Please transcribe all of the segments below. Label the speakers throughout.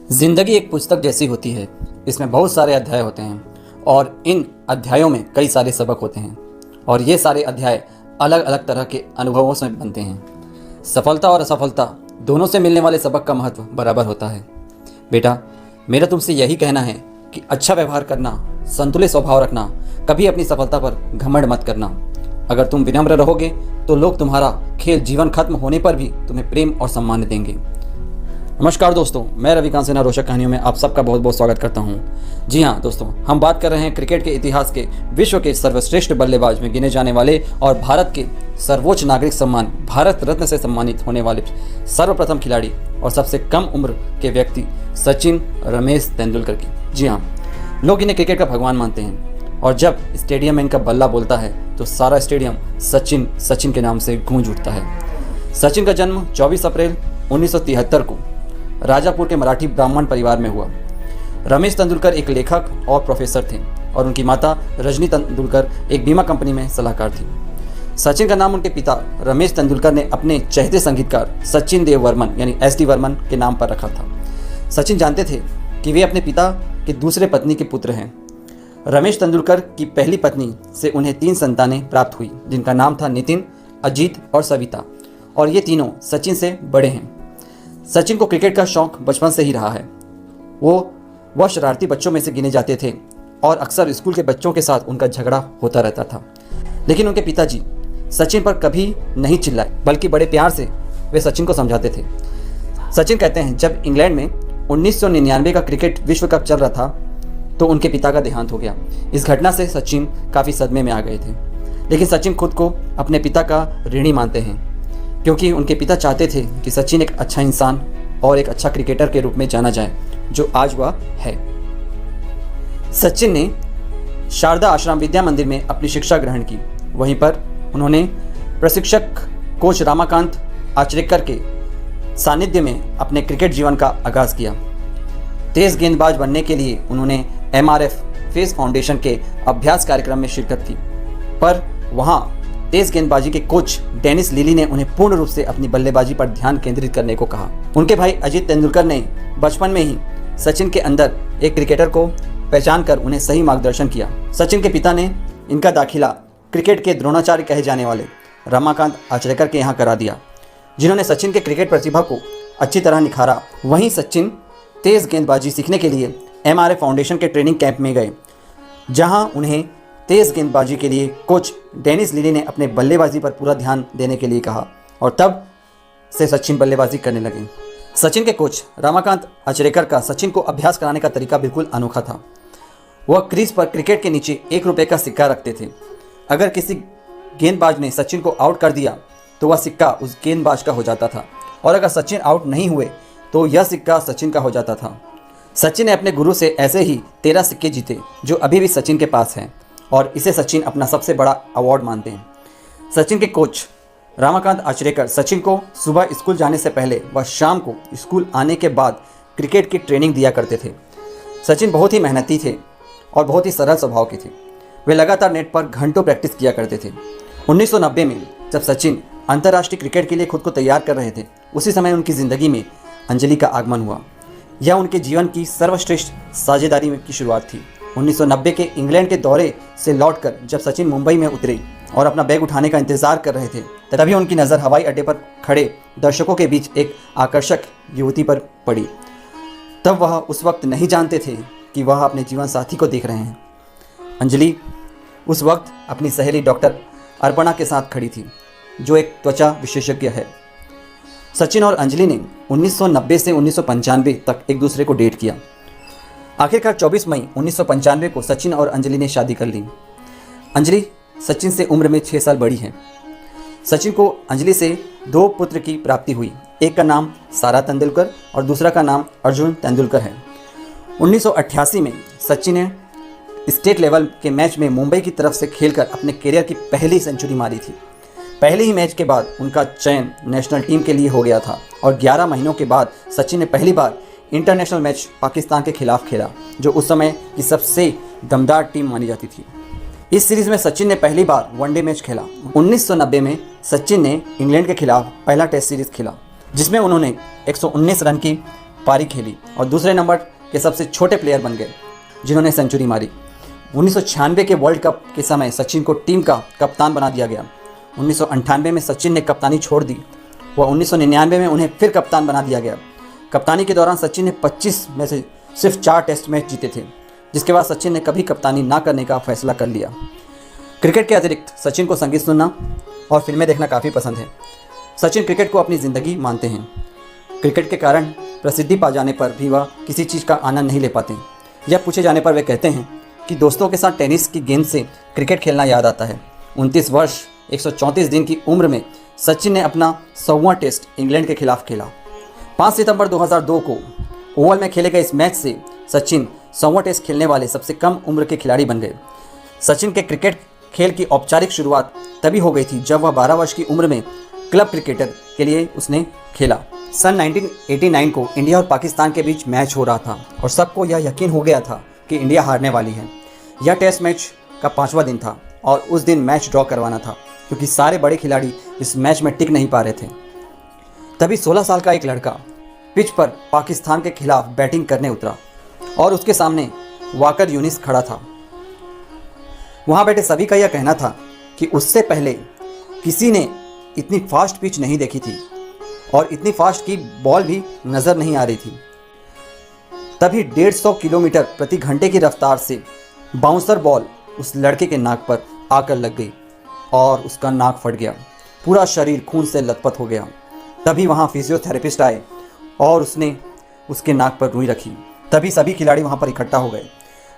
Speaker 1: जिंदगी एक पुस्तक जैसी होती है। इसमें बहुत सारे अध्याय होते हैं और इन अध्यायों में कई सारे सबक होते हैं और ये सारे अध्याय अलग अलग तरह के अनुभवों से बनते हैं। सफलता और असफलता दोनों से मिलने वाले सबक का महत्व बराबर होता है। बेटा, मेरा तुमसे यही कहना है कि अच्छा व्यवहार करना, संतुलित स्वभाव रखना, कभी अपनी सफलता पर घमंड मत करना। अगर तुम विनम्र रहोगे तो लोग तुम्हारा खेल जीवन खत्म होने पर भी तुम्हें प्रेम और सम्मान देंगे। नमस्कार दोस्तों, मैं रविकांत सिन्हा रोचक कहानियों में आप सबका बहुत बहुत स्वागत करता हूं। जी हां दोस्तों, हम बात कर रहे हैं क्रिकेट के इतिहास के विश्व के सर्वश्रेष्ठ बल्लेबाज में गिने जाने वाले और भारत के सर्वोच्च नागरिक सम्मान भारत रत्न से सम्मानित होने वाले सर्वप्रथम खिलाड़ी और सबसे कम उम्र के व्यक्ति सचिन रमेश तेंदुलकर की। जी हाँ, लोग इन्हें क्रिकेट का भगवान मानते हैं और जब स्टेडियम में इनका बल्ला बोलता है तो सारा स्टेडियम सचिन सचिन के नाम से गूंज उठता है। सचिन का जन्म 24 अप्रैल 1973 को राजापुर के मराठी ब्राह्मण परिवार में हुआ। रमेश तेंदुलकर एक लेखक और प्रोफेसर थे और उनकी माता रजनी तेंदुलकर एक बीमा कंपनी में सलाहकार थी। सचिन का नाम उनके पिता रमेश तेंदुलकर ने अपने चहेते संगीतकार सचिन देव वर्मन यानी SD वर्मन के नाम पर रखा था। सचिन जानते थे कि वे अपने पिता के दूसरे पत्नी के पुत्र हैं। रमेश तेंदुलकर की पहली पत्नी से उन्हें 3 संतानें प्राप्त हुई, जिनका नाम था नितिन, अजीत और सविता, और ये तीनों सचिन से बड़े हैं। सचिन को क्रिकेट का शौक बचपन से ही रहा है। वह शरारती बच्चों में से गिने जाते थे और अक्सर स्कूल के बच्चों के साथ उनका झगड़ा होता रहता था, लेकिन उनके पिताजी सचिन पर कभी नहीं चिल्लाए, बल्कि बड़े प्यार से वे सचिन को समझाते थे। सचिन कहते हैं, जब इंग्लैंड में 1999 का क्रिकेट विश्व कप चल रहा था तो उनके पिता का देहांत हो गया। इस घटना से सचिन काफ़ी सदमे में आ गए थे, लेकिन सचिन खुद को अपने पिता का ऋणी मानते हैं क्योंकि उनके पिता चाहते थे कि सचिन एक अच्छा इंसान और एक अच्छा क्रिकेटर के रूप में जाना जाए, जो आज वह है। सचिन ने शारदा आश्रम विद्या मंदिर में अपनी शिक्षा ग्रहण की। वहीं पर उन्होंने प्रशिक्षक कोच रमाकांत आचरेकर के सानिध्य में अपने क्रिकेट जीवन का आगाज़ किया। तेज गेंदबाज बनने के लिए उन्होंने MRF फेस फाउंडेशन के अभ्यास कार्यक्रम में शिरकत की, पर वहाँ तेज गेंदबाजी के कोच डेनिस लिली ने उन्हें पूर्ण रूप से अपनी बल्लेबाजी पर ध्यान केंद्रित करने को कहा। उनके भाई अजीत तेंदुलकर ने बचपन में ही सचिन के अंदर एक क्रिकेटर को पहचान कर उन्हें सही मार्गदर्शन किया। सचिन के पिता ने इनका दाखिला क्रिकेट के द्रोणाचार्य कहे जाने वाले रमाकांत आचरेकर के यहाँ करा दिया, जिन्होंने सचिन के क्रिकेट प्रतिभा को अच्छी तरह निखारा। वहीं सचिन तेज गेंदबाजी सीखने के लिए MRF फाउंडेशन के ट्रेनिंग कैंप में गए, जहां उन्हें तेज गेंदबाजी के लिए कोच डेनिस लिली ने अपने बल्लेबाजी पर पूरा ध्यान देने के लिए कहा और तब से सचिन बल्लेबाजी करने लगे। सचिन के कोच रमाकांत आचरेकर का सचिन को अभ्यास कराने का तरीका बिल्कुल अनोखा था। वह क्रीज पर क्रिकेट के नीचे 1 रुपये का सिक्का रखते थे। अगर किसी गेंदबाज ने सचिन को आउट कर दिया तो वह सिक्का उस गेंदबाज का हो जाता था, और अगर सचिन आउट नहीं हुए तो यह सिक्का सचिन का हो जाता था। सचिन ने अपने गुरु से ऐसे ही 13 सिक्के जीते, जो अभी भी सचिन के पास हैं, और इसे सचिन अपना सबसे बड़ा अवार्ड मानते हैं। सचिन के कोच रमाकांत आचरेकर सचिन को सुबह स्कूल जाने से पहले व शाम को स्कूल आने के बाद क्रिकेट की ट्रेनिंग दिया करते थे। सचिन बहुत ही मेहनती थे और बहुत ही सरल स्वभाव के थे। वे लगातार नेट पर घंटों प्रैक्टिस किया करते थे। 1990 में जब सचिन अंतर्राष्ट्रीय क्रिकेट के लिए खुद को तैयार कर रहे थे, उसी समय उनकी ज़िंदगी में अंजलि का आगमन हुआ। यह उनके जीवन की सर्वश्रेष्ठ साझेदारी की शुरुआत थी। 1990 के इंग्लैंड के दौरे से लौटकर जब सचिन मुंबई में उतरे और अपना बैग उठाने का इंतजार कर रहे थे, तभी उनकी नज़र हवाई अड्डे पर खड़े दर्शकों के बीच एक आकर्षक युवती पर पड़ी। तब वह उस वक्त नहीं जानते थे कि वह अपने जीवन साथी को देख रहे हैं। अंजलि उस वक्त अपनी सहेली डॉक्टर अर्पणा के साथ खड़ी थी, जो एक त्वचा विशेषज्ञ है। सचिन और अंजलि ने 1990 से 1995 तक एक दूसरे को डेट किया। आखिरकार 24 मई 1995 को सचिन और अंजलि ने शादी कर ली। अंजलि सचिन से उम्र में 6 साल बड़ी है। सचिन को अंजलि से 2 पुत्र की प्राप्ति हुई। एक का नाम सारा तेंदुलकर और दूसरा का नाम अर्जुन तेंदुलकर है। 1988 में सचिन ने स्टेट लेवल के मैच में मुंबई की तरफ से खेलकर अपने करियर की पहली सेंचुरी मारी थी। पहले ही मैच के बाद उनका चयन नेशनल टीम के लिए हो गया था और 11 महीनों के बाद सचिन ने पहली बार इंटरनेशनल मैच पाकिस्तान के खिलाफ खेला, जो उस समय की सबसे दमदार टीम मानी जाती थी। इस सीरीज़ में सचिन ने पहली बार वनडे मैच खेला। 1990 में सचिन ने इंग्लैंड के खिलाफ पहला टेस्ट सीरीज़ खेला, जिसमें उन्होंने 119 रन की पारी खेली और दूसरे नंबर के सबसे छोटे प्लेयर बन गए जिन्होंने सेंचुरी मारी। 1996 के वर्ल्ड कप के समय सचिन को टीम का कप्तान बना दिया गया। 1998 में सचिन ने कप्तानी छोड़ दी व 1999 में उन्हें फिर कप्तान बना दिया गया। कप्तानी के दौरान सचिन ने 25 में से सिर्फ 4 टेस्ट मैच जीते थे, जिसके बाद सचिन ने कभी कप्तानी ना करने का फैसला कर लिया। क्रिकेट के अतिरिक्त सचिन को संगीत सुनना और फिल्में देखना काफ़ी पसंद है। सचिन क्रिकेट को अपनी ज़िंदगी मानते हैं। क्रिकेट के कारण प्रसिद्धि पा जाने पर भी वह किसी चीज़ का आनंद नहीं ले पाते। यह पूछे जाने पर वे कहते हैं कि दोस्तों के साथ टेनिस की गेंद से क्रिकेट खेलना याद आता है। 29 वर्ष 134 दिन की उम्र में सचिन ने अपना 100वां टेस्ट इंग्लैंड के खिलाफ खेला। 5 सितंबर 2002 को ओवल में खेले गए इस मैच से सचिन 100वां टेस्ट खेलने वाले सबसे कम उम्र के खिलाड़ी बन गए। सचिन के क्रिकेट खेल की औपचारिक शुरुआत तभी हो गई थी जब वह 12 वर्ष की उम्र में क्लब क्रिकेटर के लिए उसने खेला। सन 1989 को इंडिया और पाकिस्तान के बीच मैच हो रहा था और सबको यह यकीन हो गया था कि इंडिया हारने वाली है। यह टेस्ट मैच का 5वां दिन था और उस दिन मैच ड्रॉ करवाना था क्योंकि सारे बड़े खिलाड़ी इस मैच में टिक नहीं पा रहे थे। तभी 16 साल का एक लड़का पिच पर पाकिस्तान के खिलाफ बैटिंग करने उतरा और उसके सामने वाकर यूनिस खड़ा था। वहाँ बैठे सभी का यह कहना था कि उससे पहले किसी ने इतनी फास्ट पिच नहीं देखी थी और इतनी फास्ट की बॉल भी नज़र नहीं आ रही थी। तभी 150 किलोमीटर प्रति घंटे की रफ्तार से बाउंसर बॉल उस लड़के के नाक पर आकर लग गई और उसका नाक फट गया। पूरा शरीर खून से लथपथ हो गया। तभी वहाँ फिजियोथेरेपिस्ट आए और उसने उसके नाक पर रुई रखी। तभी सभी खिलाड़ी वहाँ पर इकट्ठा हो गए।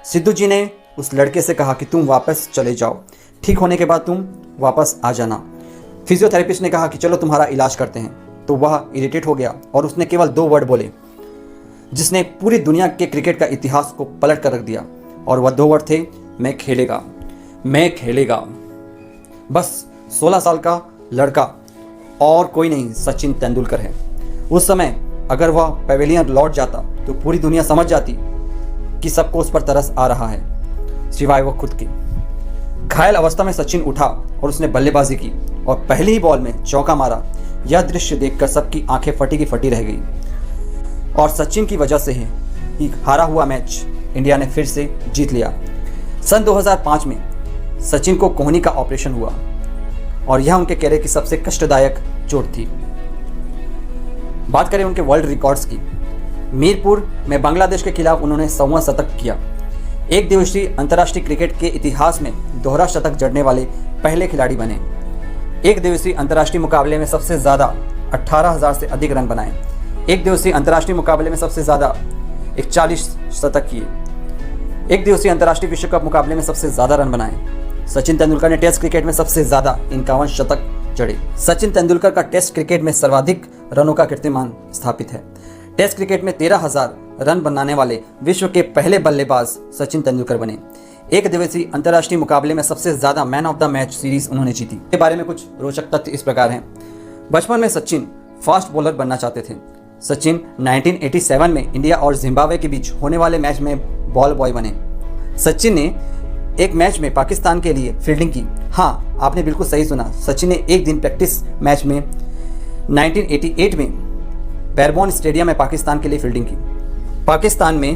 Speaker 1: सिद्धू जी ने उस लड़के से कहा कि तुम वापस चले जाओ, ठीक होने के बाद तुम वापस आ जाना। फिजियोथेरेपिस्ट ने कहा कि चलो तुम्हारा इलाज करते हैं। तो वह इरिटेट हो गया और उसने केवल 2 वर्ड बोले जिसने पूरी दुनिया के क्रिकेट का इतिहास को पलट कर रख दिया और वह 2 वर्ड थे, मैं खेलेगा, मैं खेलेगा। बस 16 साल का लड़का और कोई नहीं, सचिन तेंदुलकर है। उस समय अगर वह पेविलियन लौट जाता तो पूरी दुनिया समझ जाती कि सबको उस पर तरस आ रहा है, सिवाय वो खुद के। घायल अवस्था में सचिन उठा और उसने बल्लेबाजी की और पहली ही बॉल में चौका मारा। यह दृश्य देखकर सबकी आंखें फटी की फटी रह गई और सचिन की वजह से ही हारा हुआ मैच इंडिया ने फिर से जीत लिया। सन 2005 में सचिन को कोहनी का ऑपरेशन हुआ और यह उनके कैरियर की सबसे कष्टदायक चोट थी। बात करें उनके वर्ल्ड रिकॉर्ड्स की, मीरपुर में बांग्लादेश के खिलाफ उन्होंने 100वां शतक किया। एक दिवसीय अंतर्राष्ट्रीय क्रिकेट के इतिहास में दोहरा शतक जड़ने वाले पहले खिलाड़ी बने। एक दिवसीय अंतर्राष्ट्रीय मुकाबले में सबसे ज़्यादा 18,000 से अधिक रन बनाए। एक दिवसीय अंतर्राष्ट्रीय मुकाबले में सबसे ज़्यादा 41 शतक किए। एक दिवसीय अंतर्राष्ट्रीय विश्व कप मुकाबले में सबसे ज़्यादा रन बनाए। सचिन तेंदुलकर ने टेस्ट क्रिकेट में सबसे ज़्यादा 51 शतक जड़े। सचिन तेंदुलकर का टेस्ट क्रिकेट में सर्वाधिक रनों का कीर्तिमान स्थापित है। टेस्ट क्रिकेट में 13,000 रन बनाने वाले विश्व के पहले बल्लेबाज सचिन तेंदुलकर बने। एक दिवसीय अंतर्राष्ट्रीय मुकाबले में सबसे ज़्यादा man of the match series उन्होंने जीती। के बारे में कुछ रोचक तथ्य इस प्रकार हैं। बचपन में सचिन फास्ट बॉलर बनना चाहते थे। सचिन 1987 में इंडिया और जिम्बाब्वे के बीच होने वाले मैच में बॉल बॉय बने। सचिन ने एक मैच में पाकिस्तान के लिए फील्डिंग की। हाँ, आपने बिल्कुल सही सुना। सचिन ने एक दिन प्रैक्टिस मैच में 1988 में बैरबोन स्टेडियम में पाकिस्तान के लिए फील्डिंग की। पाकिस्तान में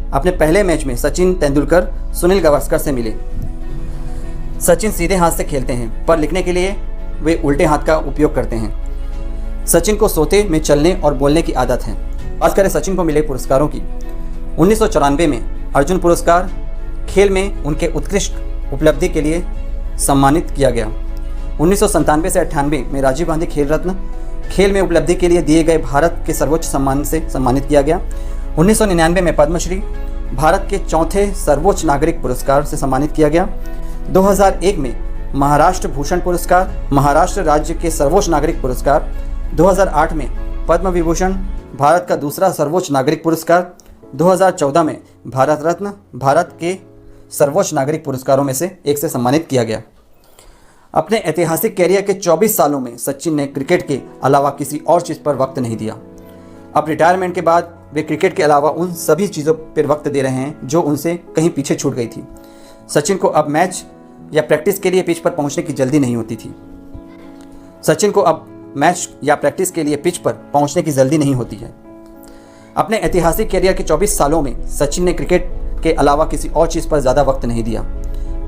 Speaker 1: अपने पहले मैच में सचिन तेंदुलकर सुनील गावस्कर से मिले। सचिन सीधे हाथ से खेलते हैं पर लिखने के लिए वे उल्टे हाथ का उपयोग करते हैं। सचिन को सोते में चलने और बोलने की आदत है। बात करें सचिन को मिले पुरस्कारों की, 1994 में अर्जुन पुरस्कार खेल में उनके उत्कृष्ट उपलब्धि के लिए सम्मानित किया गया। 1997 से 98 में राजीव गांधी खेल रत्न खेल में उपलब्धि के लिए दिए गए भारत के सर्वोच्च सम्मान से सम्मानित किया गया। 1999 में पद्मश्री भारत के चौथे सर्वोच्च नागरिक पुरस्कार से सम्मानित किया गया। 2001 में महाराष्ट्र भूषण पुरस्कार, महाराष्ट्र राज्य के सर्वोच्च नागरिक पुरस्कार। 2008 में पद्म विभूषण भारत का दूसरा सर्वोच्च नागरिक पुरस्कार। 2014 में भारत रत्न भारत के सर्वोच्च नागरिक पुरस्कारों में से एक से सम्मानित किया गया। अपने ऐतिहासिक कैरियर के 24 सालों में सचिन ने क्रिकेट के अलावा किसी और चीज़ पर वक्त नहीं दिया। अब रिटायरमेंट के बाद वे क्रिकेट के अलावा उन सभी चीज़ों पर वक्त दे रहे हैं जो उनसे कहीं पीछे छूट गई थी। सचिन को अब मैच या प्रैक्टिस के लिए पिच पर पहुंचने की जल्दी नहीं होती थी। सचिन को अब मैच या प्रैक्टिस के लिए पिच पर पहुंचने की जल्दी नहीं होती है। अपने ऐतिहासिक करियर के 24 सालों में सचिन ने क्रिकेट के अलावा किसी और चीज़ पर ज़्यादा वक्त नहीं दिया।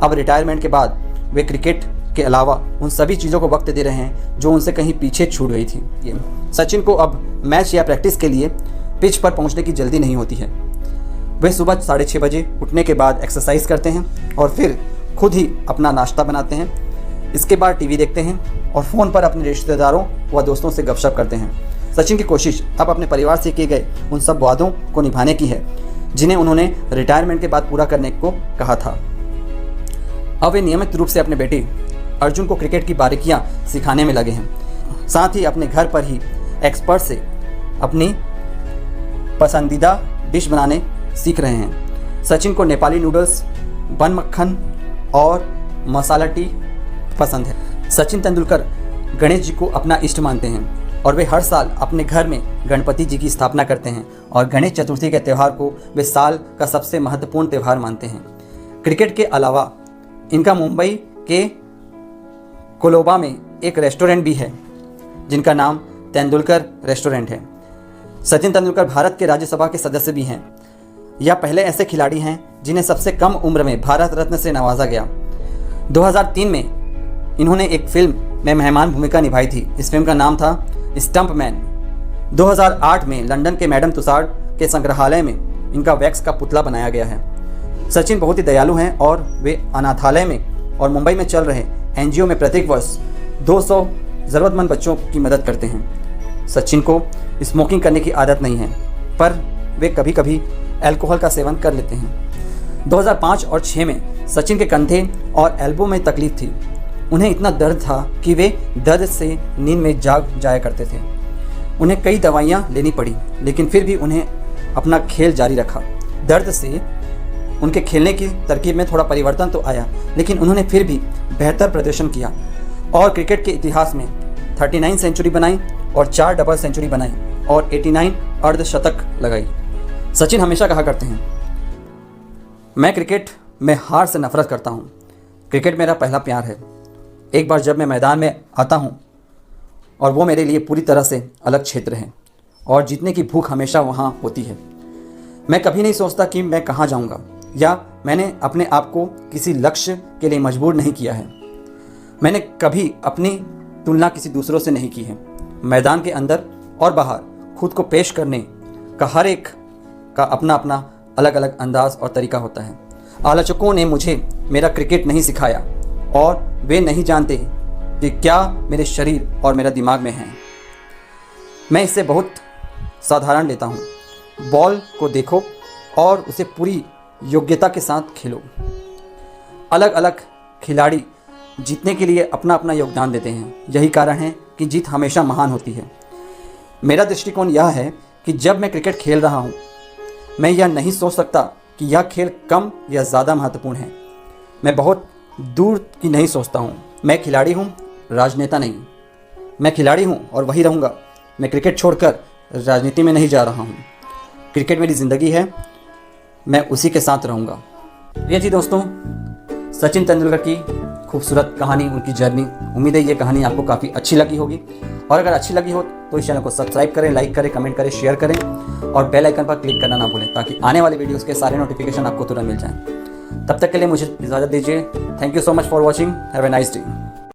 Speaker 1: अब रिटायरमेंट के बाद वे क्रिकेट के अलावा उन सभी चीज़ों को वक्त दे रहे हैं जो उनसे कहीं पीछे छूट गई थी। सचिन को अब मैच या प्रैक्टिस के लिए पिच पर पहुंचने की जल्दी नहीं होती है। वे सुबह 6:30 बजे उठने के बाद एक्सरसाइज करते हैं और फिर खुद ही अपना नाश्ता बनाते हैं। इसके बाद टीवी देखते हैं और फ़ोन पर अपने रिश्तेदारों व दोस्तों से गपशप करते हैं। सचिन की कोशिश अब अपने परिवार से किए गए उन सब वादों को निभाने की है जिन्हें उन्होंने रिटायरमेंट के बाद पूरा करने को कहा था। अब वे नियमित रूप से अपने बेटे अर्जुन को क्रिकेट की बारीकियां सिखाने में लगे हैं। साथ ही अपने घर पर ही एक्सपर्ट से अपनी पसंदीदा डिश बनाने सीख रहे हैं। सचिन को नेपाली नूडल्स, बन मक्खन और मसाला टी पसंद है। सचिन तेंदुलकर गणेश जी को अपना इष्ट मानते हैं और वे हर साल अपने घर में गणपति जी की स्थापना करते हैं और गणेश चतुर्थी के त्यौहार को वे साल का सबसे महत्वपूर्ण त्यौहार मानते हैं। क्रिकेट के अलावा इनका मुंबई के कोलोबा में एक रेस्टोरेंट भी है जिनका नाम तेंदुलकर रेस्टोरेंट है। सचिन तेंदुलकर भारत के राज्यसभा के सदस्य भी हैं। यह पहले ऐसे खिलाड़ी हैं जिन्हें सबसे कम उम्र में भारत रत्न से नवाजा गया। 2003 में इन्होंने एक फिल्म में मेहमान भूमिका निभाई थी। इस फिल्म का नाम था स्टंप मैन। 2008 में लंदन के मैडम तुसाड के संग्रहालय में इनका वैक्स का पुतला बनाया गया है। सचिन बहुत ही दयालु हैं और वे अनाथालय में और मुंबई में चल रहे एनजीओ में प्रत्येक वर्ष 200 ज़रूरतमंद बच्चों की मदद करते हैं। सचिन को स्मोकिंग करने की आदत नहीं है, पर वे कभी कभी अल्कोहल का सेवन कर लेते हैं। 2005 और 2006 में सचिन के कंधे और एल्बो में तकलीफ थी। उन्हें इतना दर्द था कि वे दर्द से नींद में जाग जाया करते थे। उन्हें कई दवाइयाँ लेनी पड़ी, लेकिन फिर भी उन्हें अपना खेल जारी रखा। दर्द से उनके खेलने की तरकीब में थोड़ा परिवर्तन तो आया, लेकिन उन्होंने फिर भी बेहतर प्रदर्शन किया और क्रिकेट के इतिहास में 39 सेंचुरी बनाई और 4 डबल सेंचुरी बनाई और 89 अर्धशतक लगाई। सचिन हमेशा कहा करते हैं, मैं क्रिकेट में हार से नफरत करता हूँ। क्रिकेट मेरा पहला प्यार है। एक बार जब मैं मैदान में आता हूँ और वो मेरे लिए पूरी तरह से अलग क्षेत्र है और जीतने की भूख हमेशा वहाँ होती है। मैं कभी नहीं सोचता कि मैं कहाँ जाऊँगा या मैंने अपने आप को किसी लक्ष्य के लिए मजबूर नहीं किया है। मैंने कभी अपनी तुलना किसी दूसरों से नहीं की है। मैदान के अंदर और बाहर खुद को पेश करने का हर एक का अपना अपना अलग अलग अंदाज और तरीका होता है। आलोचकों ने मुझे मेरा क्रिकेट नहीं सिखाया और वे नहीं जानते कि क्या मेरे शरीर और मेरा दिमाग में है। मैं इसे बहुत साधारण लेता हूँ। बॉल को देखो और उसे पूरी योग्यता के साथ खेलो। अलग अलग खिलाड़ी जीतने के लिए अपना अपना योगदान देते हैं। यही कारण है कि जीत हमेशा महान होती है। मेरा दृष्टिकोण यह है कि जब मैं क्रिकेट खेल रहा हूँ, मैं यह नहीं सोच सकता कि यह खेल कम या ज़्यादा महत्वपूर्ण है। मैं बहुत दूर की नहीं सोचता हूँ। मैं खिलाड़ी हूँ, राजनेता नहीं। मैं खिलाड़ी हूँ और वही रहूँगा। मैं क्रिकेट छोड़कर राजनीति में नहीं जा रहा हूँ। क्रिकेट मेरी ज़िंदगी है, मैं उसी के साथ रहूँगा। ये थी दोस्तों सचिन तेंदुलकर की खूबसूरत कहानी, उनकी जर्नी। उम्मीद है ये कहानी आपको काफ़ी अच्छी लगी होगी और अगर अच्छी लगी हो तो इस चैनल को सब्सक्राइब करें, लाइक करें, कमेंट करें, शेयर करें और बेल आइकन पर क्लिक करना ना भूलें ताकि आने वाले वीडियोस के सारे नोटिफिकेशन आपको तुरंत मिल जाएं। तब तक के लिए मुझे इजाज़त दीजिए। Thank you so much for watching. Have a nice day.